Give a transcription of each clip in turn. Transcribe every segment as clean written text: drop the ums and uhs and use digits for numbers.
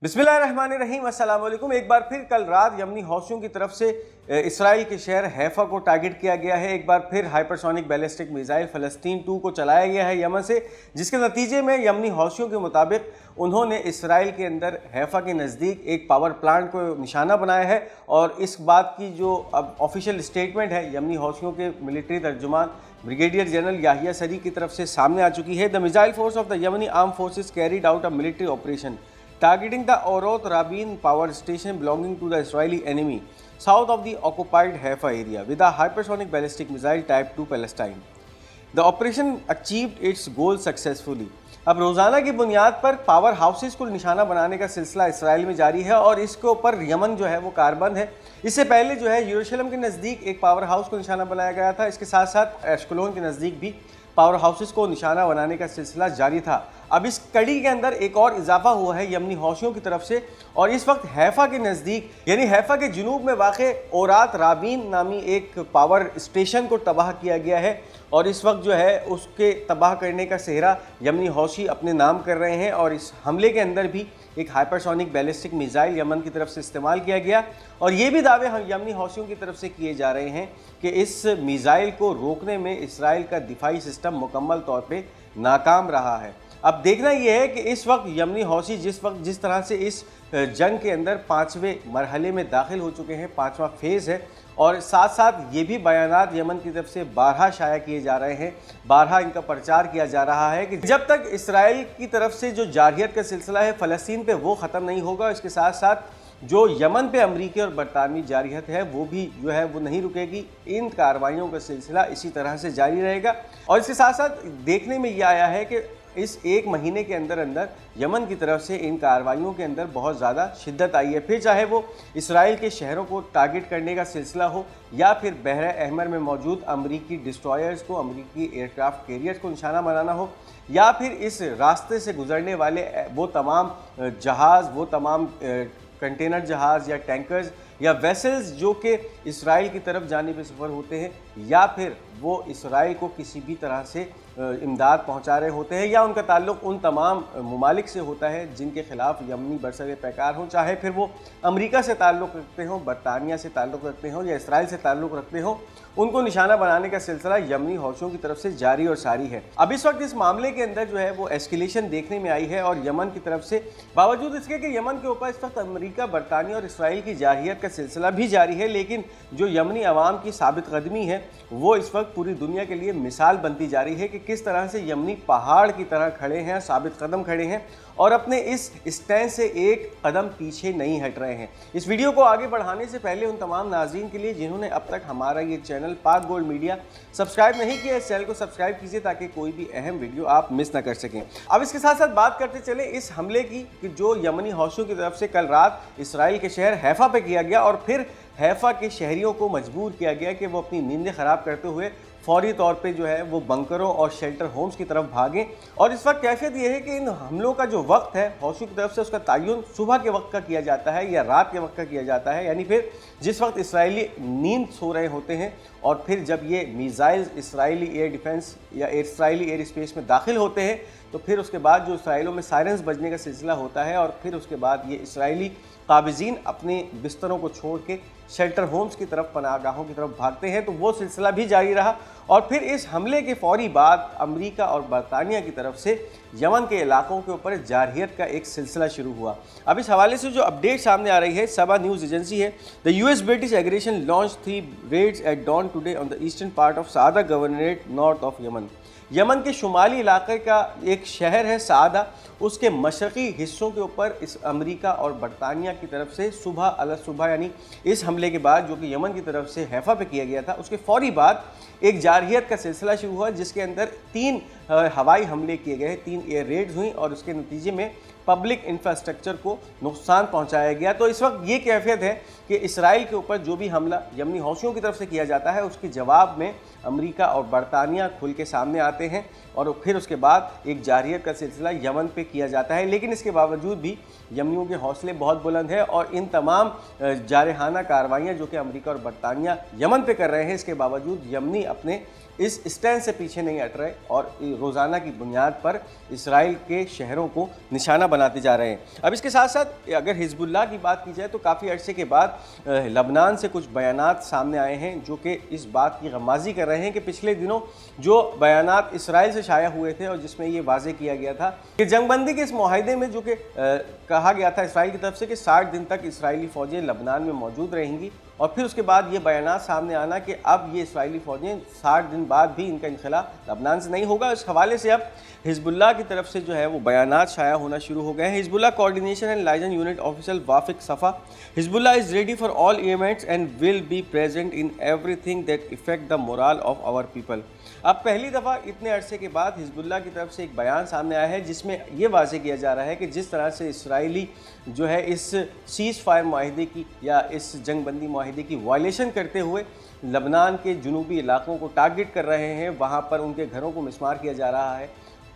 बिस्मिल्लाहिर्रहमानिर्रहीम, अस्सलाम वालेकुम। एक बार फिर कल रात यमनी हौसियों की तरफ से इसराइल के शहर हैफा को टारगेट किया गया है। एक बार फिर हाइपरसोनिक बैलिस्टिक मिसाइल फ़लस्तीन 2 को चलाया गया है यमन से, जिसके नतीजे में यमनी हौसियों के मुताबिक उन्होंने इसराइल के अंदर हैफा के नज़दीक एक पावर प्लांट को निशाना बनाया है। और इस बात की जो अब ऑफिशियल स्टेटमेंट है यमनी हौसियों के मिलिट्री तर्जुमान ब्रिगेडियर जनरल याहिया सरी की तरफ से सामने आ चुकी है। The missile force of the Yemeni arm forces carried out a military operation targeting the Orot Rabin power station belonging to the Israeli enemy south of the occupied Haifa area with a hypersonic ballistic missile type 2 Palestine. The operation achieved its goal successfully. अब रोज़ाना की बुनियाद पर power houses को निशाना बनाने का सिलसिला इसराइल में जारी है और इसके ऊपर यमन जो है वो कारबंद है। इससे पहले जो है यरूशलेम के नज़दीक एक पावर हाउस को निशाना बनाया गया था। इसके साथ साथ एश्कलोन के नज़दीक भी पावर हाउसेस को निशाना बनाने का सिलसिला जारी था। अब इस कड़ी के अंदर एक और इजाफा हुआ है यमनी हौसियों की तरफ से, और इस वक्त हैफा के नज़दीक यानी हैफा के जुनूब में वाक़े ओरात राबीन नामी एक पावर स्टेशन को तबाह किया गया है। और इस वक्त जो है उसके तबाह करने का सेहरा यमनी हौसी अपने नाम कर रहे हैं। और इस हमले के अंदर भी एक हाइपरसोनिक बैलिस्टिक मिसाइल यमन की तरफ से इस्तेमाल किया गया। और ये भी दावे हम यमनी हौसियों की तरफ से किए जा रहे हैं कि इस मिसाइल को रोकने में इसराइल का दिफाई सिस्टम मुकम्मल तौर पे नाकाम रहा है। अब देखना यह है कि इस वक्त यमनी हौसी जिस तरह से इस जंग के अंदर 5वें मरहले में दाखिल हो चुके हैं, 5वां फेज़ है। और साथ साथ ये भी बयानात यमन की तरफ से बारहा शाया किए जा रहे हैं, बारहा इनका प्रचार किया जा रहा है कि जब तक इसराइल की तरफ से जो जारहियत का सिलसिला है फ़लस्तीन पे वो ख़त्म नहीं होगा, इसके साथ साथ जो यमन पे अमरीकी और बरतानवी जारहियत है वो भी जो है वो नहीं रुकेगी। इन कार्रवाइयों का सिलसिला इसी तरह से जारी रहेगा। और इसके साथ साथ देखने में ये आया है कि इस एक महीने के अंदर अंदर यमन की तरफ से इन कार्रवाइयों के अंदर बहुत ज़्यादा शिद्दत आई है। फिर चाहे वो इसराइल के शहरों को टारगेट करने का सिलसिला हो या फिर बहरा अहमर में मौजूद अमरीकी डिस्ट्रॉयर्स को, अमरीकी एयरक्राफ्ट कैरियर्स को निशाना बनाना हो, या फिर इस रास्ते से गुजरने वाले वो तमाम जहाज़, वो तमाम कंटेनर जहाज़ या टैंकर्स या वेसल्स जो कि इसराइल की तरफ जाने पे सफ़र होते हैं, या फिर वो इसराइल को किसी भी तरह से इमदाद पहुंचा रहे होते हैं, या उनका ताल्लुक़ उन तमाम ममालिक से होता है जिनके ख़िलाफ़ यमनी बरसर पैकार हों, चाहे फिर वो अमेरिका से ताल्लुक़ रखते हों, बरतानिया से ताल्लुक़ रखते हों या इसराइल से ताल्लुक़ रखते हों, उनको निशाना बनाने का सिलसिला यमनी हौसियों की तरफ से जारी और सारी है। अब इस वक्त इस मामले के अंदर जो है वो एस्केलेशन देखने में आई है और यमन की तरफ से, बावजूद इसके कि यमन के ऊपर इस वक्त अमेरिका, बरतानिया और इसराइल की जारहियत का सिलसिला भी जारी है, लेकिन जो यमनी अवाम की साबित कदमी है वो इस वक्त पूरी दुनिया के लिए मिसाल बनती जा रही है कि किस तरह से यमनी पहाड़ की तरह खड़े हैं, साबित कदम खड़े हैं और अपने इस स्टैंड से एक कदम पीछे नहीं हट रहे हैं। इस वीडियो को आगे बढ़ाने से पहले उन तमाम नाज़रीन के लिए जिन्होंने अब तक हमारा ये चैनल पाक गोल्ड मीडिया सब्सक्राइब नहीं किया, इस चैनल को सब्सक्राइब कीजिए ताकि कोई भी अहम वीडियो आप मिस ना कर सकें। अब इसके साथ साथ बात करते चले इस हमले की कि जो यमनी हौसियों की तरफ से कल रात इसराइल के शहर हैफा पे किया गया और फिर हैफा के शहरियों को मजबूर किया गया कि वो अपनी नींदें ख़राब करते हुए फौरी तौर पे जो है वो बंकरों और शेल्टर होम्स की तरफ भागें। और इस वक्त कैफियत ये है कि इन हमलों का जो वक्त है हौसियों की तरफ से उसका तयन सुबह के वक्त का किया जाता है या रात के वक्त का किया जाता है, यानी फिर जिस वक्त इसराइली नींद सो रहे होते हैं और फिर जब ये मिसाइल्स इसराइली एयर डिफेंस या इसराइली एयर स्पेस में दाखिल होते हैं तो फिर उसके बाद जो इसराइलों में सायरन्स बजने का सिलसिला होता है और फिर उसके बाद ये इसराइली काबिज़ीन अपने बिस्तरों को छोड़ के शेल्टर होम्स की तरफ, पनाहगाहों की तरफ भागते हैं। तो वो सिलसिला भी जारी रहा और फिर इस हमले के फौरी बाद अमेरिका और बरतानिया की तरफ से यमन के इलाकों के ऊपर जारहियत का एक सिलसिला शुरू हुआ। अब इस हवाले से जो अपडेट सामने आ रही है, सबा न्यूज़ एजेंसी है, the US British aggression launch 3 raids at dawn today on the eastern part of Saada governorate north of Yemen. Yemen के शुमाली इलाके का एक शहर है सादा, उसके मशरक़ी हिस्सों के ऊपर इस अमेरिका और बरतानिया की तरफ से सुबह यानी इस हमले के बाद जो कि यमन की तरफ से हैफा पे किया गया था उसके फौरी बाद एक जारहियत का सिलसिला शुरू हुआ जिसके अंदर 3 हवाई हमले किए गए, 3 एयर रेड्स हुई और उसके नतीजे में पब्लिक इंफ्रास्ट्रक्चर को नुकसान पहुंचाया गया। तो इस वक्त ये कैफियत है कि इसराइल के ऊपर जो भी हमला यमनी हौसियों की तरफ से किया जाता है उसके जवाब में अमेरिका और बरतानिया खुल के सामने आते हैं और फिर उसके बाद एक जारहियत का सिलसिला यमन पे किया जाता है। लेकिन इसके बावजूद भी यमनियों के हौसले बहुत बुलंद है और इन तमाम जारहाना कार्रवाइयाँ जो कि अमेरिका और बरतानिया यमन पे कर रहे हैं, इसके बावजूद यमनी अपने इस स्टैंड से पीछे नहीं हट रहे और रोज़ाना की बुनियाद पर इसराइल के शहरों को निशाना बनाते जा रहे हैं। अब इसके साथ साथ अगर हिजबुल्लाह की बात की जाए तो काफ़ी अरसे के बाद लबनान से कुछ बयानात सामने आए हैं जो कि इस बात की गमाज़ी कर रहे हैं कि पिछले दिनों जो बयानात इसराइल से शाया हुए थे और जिसमें ये वाज़े किया गया था कि जंगबंदी के इस मुआहदे में जो कि कहा गया था इसराइल की तरफ से कि 60 दिन तक इसराइली फ़ौजें लबनान में मौजूद रहेंगी, और फिर उसके बाद ये बयानात सामने आना कि अब ये इसराइली फ़ौजें 60 दिन बाद भी इनका इनखला लबनान से नहीं होगा। इस हवाले से अब हिजबुल्लाह की तरफ से जो है वो बयानात शाया होना शुरू हो गए हैं। Hezbollah coordination and liaison unit official Wafiq Safa, Hezbollah is ready for all events and will be present in everything that affect the morale of our people. अब पहली दफ़ा इतने अरसे के बाद हिजबुल्लाह की तरफ से एक बयान सामने आया है जिसमें ये वाज़े किया जा रहा है कि जिस तरह से इसराइली जो है इस सीज़ फायर माहिदे की या इस जंगबंदी माहिदे की वायलेशन करते हुए लबनान के जुनूबी इलाकों को टारगेट कर रहे हैं, वहाँ पर उनके घरों को मिसमार किया जा रहा है।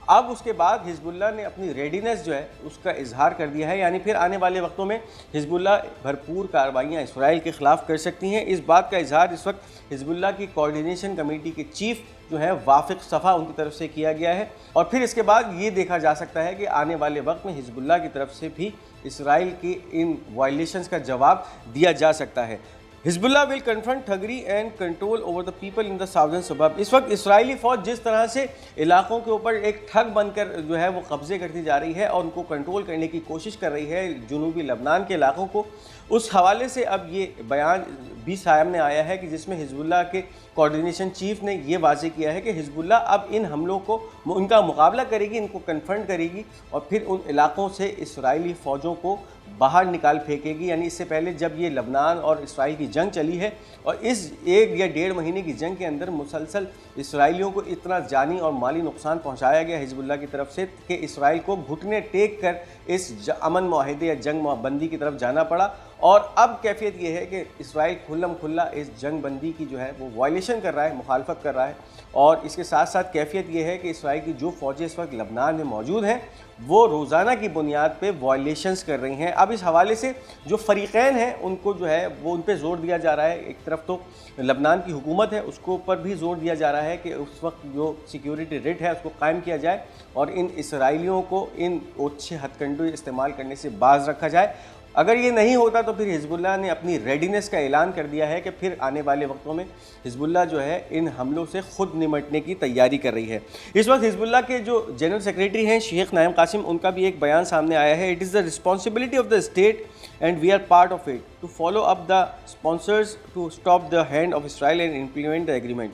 अब उसके बाद हिजबुल्लाह ने अपनी रेडीनेस जो है उसका इजहार कर दिया है, यानी फिर आने वाले वक्तों में हिजबुल्लाह भरपूर कार्रवाइयाँ इसराइल के ख़िलाफ़ कर सकती हैं। इस बात का इजहार इस वक्त हिजबुल्लाह की कोऑर्डिनेशन कमेटी के चीफ जो है वाफिक सफ़ा उनकी तरफ से किया गया है, और फिर इसके बाद ये देखा जा सकता है कि आने वाले वक्त में हिजबुल्लाह की तरफ से भी इसराइल की इन वायलेशंस का जवाब दिया जा सकता है। Hezbollah will confront thuggery and control over the people in the southern suburb. इस वक्त इसराइली फ़ौज जिस तरह से इलाकों के ऊपर एक ठग बनकर जो है वो कब्ज़े करती जा रही है और उनको कंट्रोल करने की कोशिश कर रही है जुनूबी लबनान के इलाकों को, उस हवाले से अब ये बयान भी सामने आया है कि जिसमें हिजबुल्लाह के कोऑर्डिनेशन चीफ ने ये वाज़े किया है कि हिजबुल्लाह अब इन हमलों को उनका मुकाबला करेगी, इनको कन्फ्रंट करेगी और फिर उन इलाकों से इसराइली फ़ौजों को बाहर निकाल फेंकेगी। यानी इससे पहले जब ये लबनान और इसराइल की जंग चली है और इस 1 या 1.5 महीने की जंग के अंदर मुसलसल इसराइलियों को इतना जानी और माली नुकसान पहुंचाया गया हिजबुल्लाह की तरफ से कि इसराइल को घुटने टेक कर इस अमन माहिदे या जंग बंदी की तरफ जाना पड़ा। और अब कैफियत ये है कि इसराइल खुल्लम खुल्ला इस जंग बंदी की जो है वो वायलेशन कर रहा है, मुखालफत कर रहा है, और इसके साथ साथ कैफियत ये है कि इसराइल की जो फ़ौजें इस वक्त लबनान में मौजूद हैं वो रोज़ाना की बुनियाद पे वायलेशंस कर रही हैं। अब इस हवाले से जो फ़रीक़ैन हैं उनको जो है वो उन पर ज़ोर दिया जा रहा है। एक तरफ तो लबनान की हुकूमत है उसको ऊपर भी ज़ोर दिया जा रहा है कि उस वक्त जो सिक्योरिटी रेट है उसको कायम किया जाए और इन इसराइलियों को इन ओछे हथकंडे इस्तेमाल करने से बाज रखा जाए। अगर ये नहीं होता तो फिर हिजबुल्लाह ने अपनी रेडीनेस का ऐलान कर दिया है कि फिर आने वाले वक्तों में हिजबुल्लाह जो है इन हमलों से ख़ुद निमटने की तैयारी कर रही है। इस वक्त हिजबुल्लाह के जो जनरल सेक्रेटरी हैं शेख नाइम कासिम, उनका भी एक बयान सामने आया है। It is the responsibility of the state and we are part of it to follow up the sponsors to stop the hand of Israel and implement the agreement.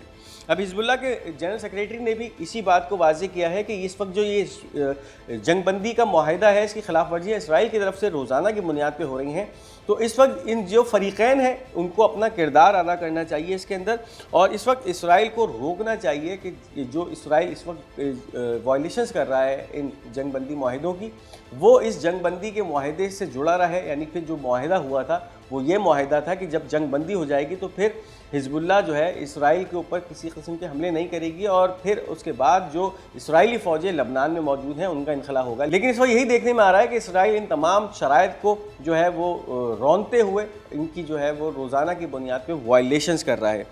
अब हिजबुल्लाह के जनरल सेक्रेटरी ने भी इसी बात को वाज़ेह किया है कि इस वक्त जो ये जंगबंदी का मुआहिदा है इसकी खिलाफ वर्जियाँ इसराइल की तरफ से रोज़ाना की बुनियाद पे हो रही हैं, तो इस वक्त इन जो फ़रीक़ैन हैं उनको अपना किरदार अदा करना चाहिए इसके अंदर, और इस वक्त इसराइल को रोकना चाहिए कि जो इसराइल इस वक्त वायलेशंस कर रहा है इन जंगबंदी मुआहिदों की, वो इस जंगबंदी के मुआहिदे से जुड़ा रहे। यानी कि जो मुआहिदा हुआ था वो ये मुआहिदा था कि जब जंग बंदी हो जाएगी तो फिर हिजबुल्लाह जो है इसराइल के ऊपर किसी किस्म के हमले नहीं करेगी और फिर उसके बाद जो इसराइली फ़ौजें लबनान में मौजूद हैं उनका इनखला होगा। लेकिन इस वक्त यही देखने में आ रहा है कि इसराइल इन तमाम शराइत को जो है वो रौनते हुए इनकी जो है वो रोज़ाना की बुनियाद पर वायलेशंस कर रहा है।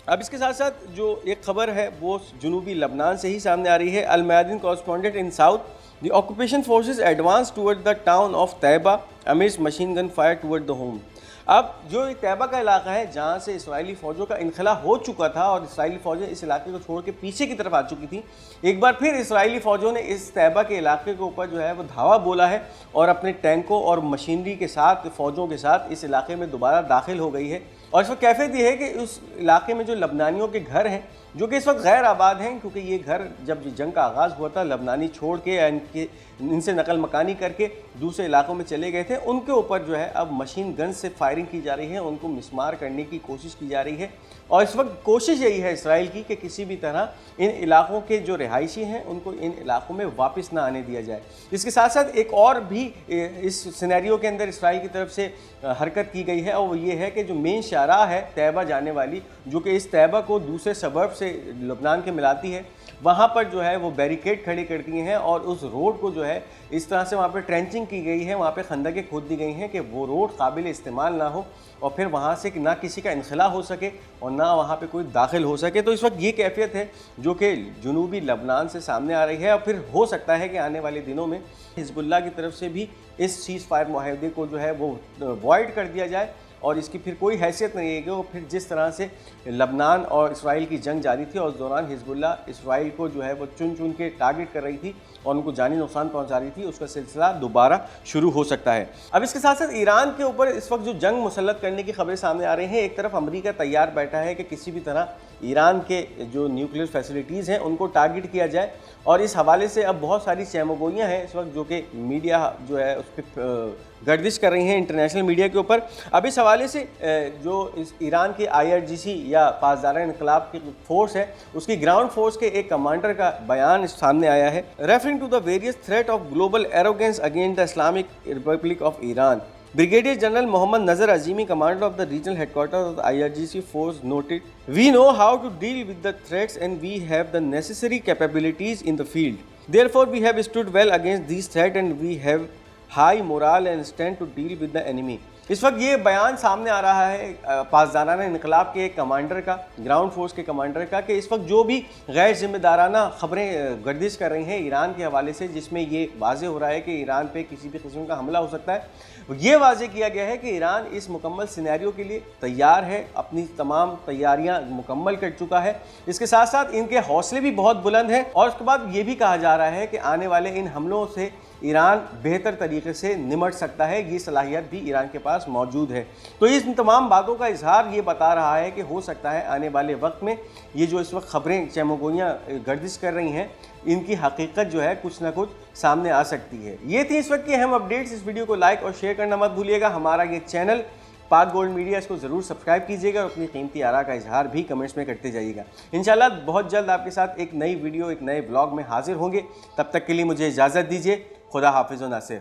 अब इसके साथ साथ जो एक खबर है वो जुनूबी लबनान से ही सामने आ रही है। Al Mayadeen correspondent in south, the occupation forces advance toward the town of Taybeh amidst machine gun fire toward the home. अब जो तैबा का इलाका है जहाँ से इसराइली फ़ौजों का इनखला हो चुका था और इसराइली फ़ौजें इस इलाके को छोड़ के पीछे की तरफ आ चुकी थी, एक बार फिर इसराइली फ़ौजों ने इस तैबा के इलाके के ऊपर जो है वो धावा बोला है और अपने टैंकों और मशीनरी के साथ फ़ौजों के साथ इस इलाके में दोबारा दाखिल हो गई है। और इस वक्त कैफियत ये है कि उस इलाके में जो लबनानियों के घर हैं जो कि इस वक्त गैर आबाद हैं, क्योंकि ये घर जब जंग का आगाज़ हुआ था लबनानी छोड़ के इनसे नकल मकानी करके दूसरे इलाकों में चले गए थे, उनके ऊपर जो है अब मशीन गन से फायरिंग की जा रही है, उनको मिसमार करने की कोशिश की जा रही है। और इस वक्त कोशिश यही है इसराइल की कि किसी भी तरह इन इलाकों के जो रिहायशी हैं उनको इन इलाकों में वापस ना आने दिया जाए। इसके साथ साथ एक और भी इस सिनेरियो के अंदर इसराइल की तरफ से हरकत की गई है और वो ये है कि जो मेन शाहराह है तैबा जाने वाली, जो कि इस तैबा को दूसरे सबर्ब से लबनान के मिलाती है, वहाँ पर जो है वो बैरिकेड खड़ी कर दिए हैं और उस रोड को जो है इस तरह से वहाँ पे ट्रेंचिंग की गई है, वहाँ पे खंदकें खोद दी गई हैं कि वो रोड काबिल इस्तेमाल ना हो और फिर वहाँ से ना किसी का इनखला हो सके और ना वहाँ पे कोई दाखिल हो सके। तो इस वक्त ये कैफियत है जो कि जुनूबी लबनान से सामने आ रही है और फिर हो सकता है कि आने वाले दिनों में हिजबुल्लाह की तरफ से भी इस सीज़ फायर मुआहदे को जो है वो वॉइड कर दिया जाए और इसकी फिर कोई हैसियत नहीं है कि वो फिर जिस तरह से लबनान और इसराइल की जंग जारी थी और उस दौरान हिजबुल्लाह इसराइल को जो है वो चुन चुन के टारगेट कर रही थी और उनको जानी नुकसान पहुंचा रही थी, उसका सिलसिला दोबारा शुरू हो सकता है। अब इसके साथ साथ ईरान के ऊपर इस वक्त जो जंग मुसल्लत करने की खबरें सामने आ रही हैं, एक तरफ अमेरिका तैयार बैठा है कि किसी भी तरह ईरान के जो न्यूक्लियर फैसिलिटीज़ हैं उनको टारगेट किया जाए और इस हवाले से अब बहुत सारी चैमगोइयाँ हैं इस वक्त जो कि मीडिया जो है उस पर गर्दिश कर रही हैं इंटरनेशनल मीडिया के ऊपर। अब इस हवाले से जो इस ईरान की IRGC या पासदारा इनकलाब की फोर्स है उसकी ग्राउंड फोर्स के एक कमांडर का बयान सामने आया है। Referring to the various threat of global arrogance against the Islamic Republic of Iran, Brigadier General Mohammad Nazar Azimi, commander of the regional headquarters of the IRGC force, noted, "We know how to deal with the threats and we have the necessary capabilities in the field. Therefore, we have stood well against these threats and we have high morale and strength to deal with the enemy." इस वक्त ये बयान सामने आ रहा है पासदाराना इनकलाब के एक कमांडर का, ग्राउंड फोर्स के कमांडर का, कि इस वक्त जो भी गैर जिम्मेदाराना खबरें गर्दिश कर रही हैं ईरान के हवाले से, जिसमें ये वाज़े हो रहा है कि ईरान पे किसी भी किस्म का हमला हो सकता है, ये वाज़े किया गया है कि ईरान इस मुकम्मल सिनेरियो के लिए तैयार है, अपनी तमाम तैयारियां मुकम्मल कर चुका है। इसके साथ साथ इनके हौसले भी बहुत बुलंद हैं और उसके बाद ये भी कहा जा रहा है कि आने वाले इन हमलों से ईरान बेहतर तरीके से निमट सकता है, ये सलाहियत भी ईरान के पास मौजूद है। तो इन तमाम बातों का इजहार ये बता रहा है कि हो सकता है आने वाले वक्त में ये जो इस वक्त खबरें चैमगोइयाँ गर्दिश कर रही हैं, इनकी हकीकत जो है कुछ ना कुछ सामने आ सकती है। ये थी इस वक्त की अहम अपडेट्स। इस वीडियो को लाइक और शेयर करना मत भूलिएगा। हमारा ये चैनल पाक गोल्ड मीडिया, इसको ज़रूर सब्सक्राइब कीजिएगा और अपनी कीमती आरा का इजहार भी कमेंट्स में करते जाइएगा। इंशाल्लाह बहुत जल्द आपके साथ एक नई वीडियो, एक नए ब्लॉग में हाजिर होंगे। तब तक के लिए मुझे इजाज़त दीजिए। खुदा हाफिज़ व नासिर।